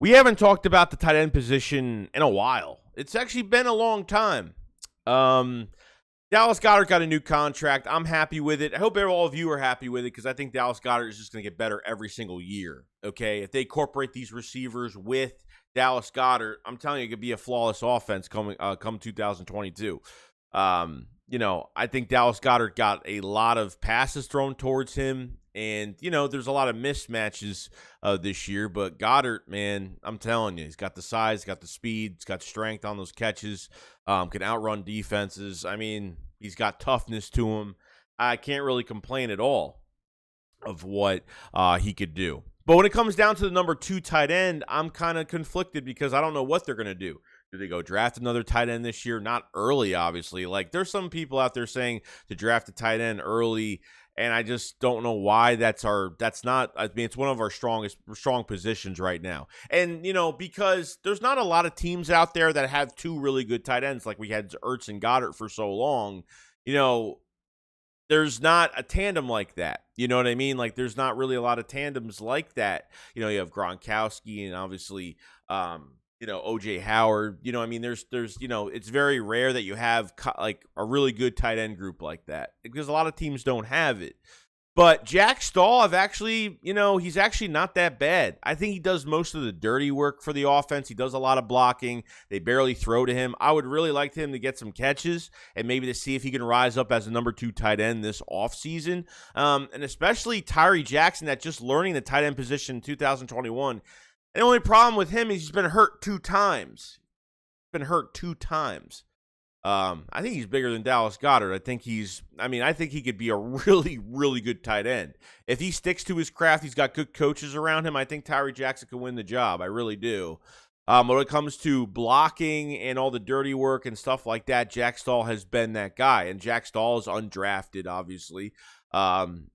We haven't talked about the tight end position in a while. It's actually been a long time. Dallas Goedert got a new contract. I'm happy with it. I hope all of you are happy with it because I think Dallas Goedert is just going to get better every single year. Okay, if they incorporate these receivers with Dallas Goedert, I'm telling you, it could be a flawless offense come 2022. I think Dallas Goedert got a lot of passes thrown towards him. And, there's a lot of mismatches this year. But Goddard, man, I'm telling you, he's got the size, got the speed, he's got strength on those catches, can outrun defenses. I mean, he's got toughness to him. I can't really complain at all of what he could do. But when it comes down to the number 2 tight end, I'm kind of conflicted because I don't know what they're going to do. Do they go draft another tight end this year? Not early, obviously. Like, there's some people out there saying to draft a tight end early, and I just don't know why it's one of our strong positions right now. And, because there's not a lot of teams out there that have 2 really good tight ends like we had Ertz and Goddard for so long. There's not a tandem like that. You know what I mean? Like, there's not really a lot of tandems like that. You have Gronkowski and obviously O.J. Howard. There's it's very rare that you have like a really good tight end group like that because a lot of teams don't have it. But Jack Stoll, he's actually not that bad. I think he does most of the dirty work for the offense. He does a lot of blocking. They barely throw to him. I would really like him to get some catches and maybe to see if he can rise up as a number 2 tight end this offseason. And especially Tyree Jackson, that just learning the tight end position in 2021. The only problem with him is he's been hurt 2 times. I think he's bigger than Dallas Goedert. I think he could be a really, really good tight end. If he sticks to his craft, he's got good coaches around him, I think Tyree Jackson can win the job. I really do. When it comes to blocking and all the dirty work and stuff like that, Jack Stoll has been that guy. And Jack Stoll is undrafted, obviously. And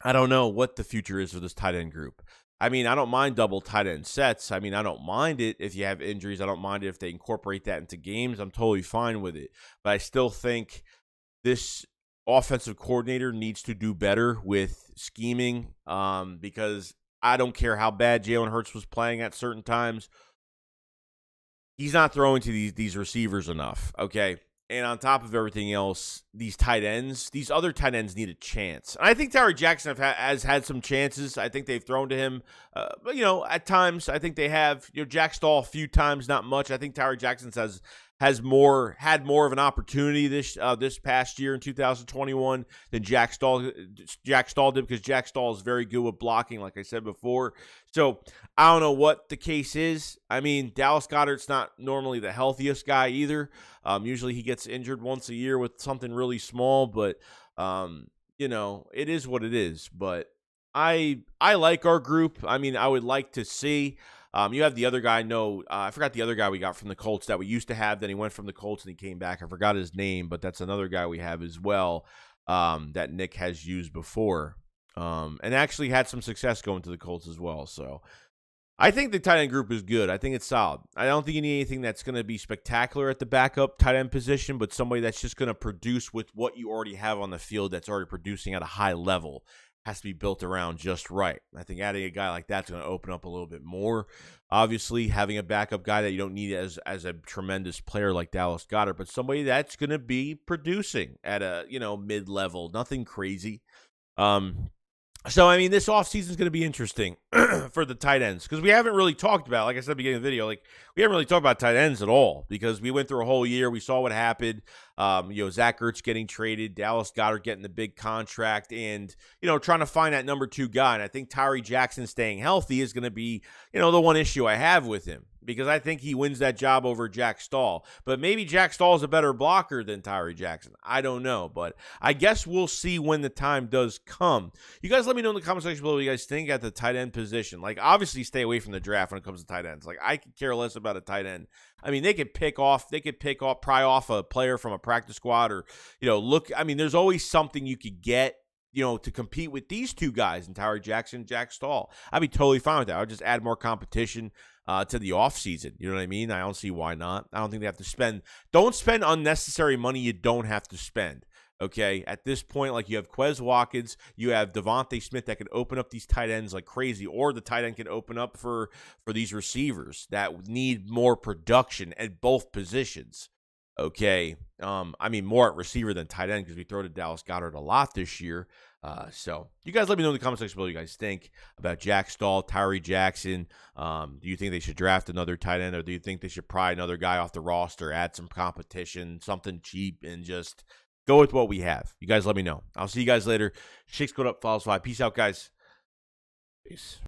I don't know what the future is for this tight end group. I don't mind double tight end sets. I don't mind it if you have injuries. I don't mind it if they incorporate that into games. I'm totally fine with it. But I still think this offensive coordinator needs to do better with scheming because I don't care how bad Jalen Hurts was playing at certain times. He's not throwing to these receivers enough, okay? And on top of everything else, these other tight ends need a chance. And I think Tyree Jackson has had some chances. I think they've thrown to him. But, at times, I think they have. Jack Stoll a few times, not much. I think Tyree Jackson had more of an opportunity this past year in 2021 than Jack Stoll did because Jack Stoll is very good with blocking, like I said before. So I don't know what the case is. Dallas Goedert's not normally the healthiest guy either. Usually he gets injured once a year with something really small, but it is what it is. But I like our group. I would like to see. You have the other guy. I forgot the other guy we got from the Colts that we used to have. Then he went from the Colts and he came back. I forgot his name, but that's another guy we have as well that Nick has used before and actually had some success going to the Colts as well. So I think the tight end group is good. I think it's solid. I don't think you need anything that's going to be spectacular at the backup tight end position, but somebody that's just going to produce with what you already have on the field that's already producing at a high level. Has to be built around just right. I think adding a guy like that's going to open up a little bit more. Obviously, having a backup guy that you don't need as a tremendous player like Dallas Goedert, but somebody that's going to be producing at a mid-level, nothing crazy. So, this offseason is going to be interesting for the tight ends because we haven't really talked about, like I said at the beginning of the video, we haven't really talked about tight ends at all because we went through a whole year. We saw what happened. Zach Ertz getting traded, Dallas Goedert getting the big contract, and, trying to find that number 2 guy. And I think Tyree Jackson staying healthy is going to be, the one issue I have with him because I think he wins that job over Jack Stoll. But maybe Jack Stoll is a better blocker than Tyree Jackson. I don't know, but I guess we'll see when the time does come. You guys let me know in the comment section below what you guys think at the tight end position. Obviously stay away from the draft when it comes to tight ends. I could care less about a tight end. They could pry off a player from a practice squad or, there's always something you could get, to compete with these 2 guys in Tyree Jackson and Jack Stoll. I'd be totally fine with that. I would just add more competition to the offseason. You know what I mean? I don't see why not. I don't think they have to don't spend unnecessary money you don't have to spend. Okay, at this point, like you have Quez Watkins, you have Devontae Smith that can open up these tight ends like crazy, or the tight end can open up for these receivers that need more production at both positions. Okay, I mean more at receiver than tight end because we throw to Dallas Goedert a lot this year. So you guys let me know in the comment section below what you guys think about Jack Stoll, Tyree Jackson. Do you think they should draft another tight end, or do you think they should pry another guy off the roster, add some competition, something cheap, and just go with what we have? You guys let me know. I'll see you guys later. SHAKESQUAD up, follows 5. Peace out, guys. Peace.